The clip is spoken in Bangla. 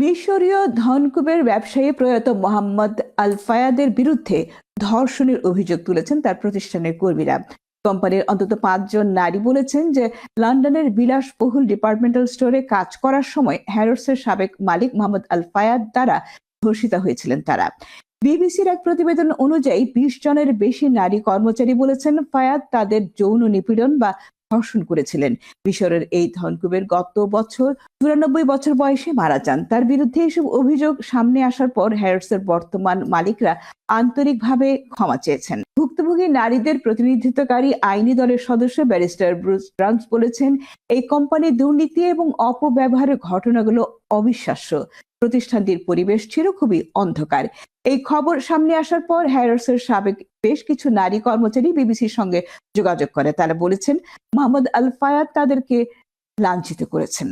মিশরীয় ধনকুবের ব্যবসায়ী প্রয়াত মোহাম্মদ আল ফায়াদের বিরুদ্ধে ধর্ষণের অভিযোগ তুলেছেন তার প্রতিষ্ঠানের কর্মীরা। কোম্পানির অন্তত 5 জন নারী বলেছেন যে লন্ডনের বিলাসবহুল ডিপার্টমেন্টাল স্টোরে কাজ করার সময় হ্যারোডসের সাবেক মালিক মোহাম্মদ আল ফায়াদ দ্বারা ধর্ষিতা হয়েছিলেন তারা। বিবিসির এক প্রতিবেদন অনুযায়ী 20 জনের বেশি নারী কর্মচারী বলেছেন ফায়াদ তাদের যৌন নিপীড়ন বা ধর্ষণ করেছিলেন। মিশরের এই ধনকুবের গত বছর 94 বছর বয়সে মারা যান। তার বিরুদ্ধে এসব অভিযোগ সামনে আসার পর হ্যারোডসের বর্তমান মালিকরা আন্তরিকভাবে ক্ষমা চেয়েছেন। ভুক্তভোগী নারীদের প্রতিনিধিত্বকারী আইনি দলের সদস্য ব্যারিস্টার ব্রুস ট্রান্স বলেছেন, এই কোম্পানির দুর্নীতি এবং অপব্যবহারের ঘটনাগুলো অবিশ্বাস্য। প্রতিষ্ঠানটির পরিবেশ ছিল খুবই অন্ধকার। এই খবর সামনে আসার পর হ্যারোডসের সাবেক বেশ কিছু নারী কর্মচারী বিবিসির সঙ্গে যোগাযোগ করে। তারা বলেছেন মোহাম্মদ আল ফায়াদ তাদেরকে লাঞ্ছিত করেছেন।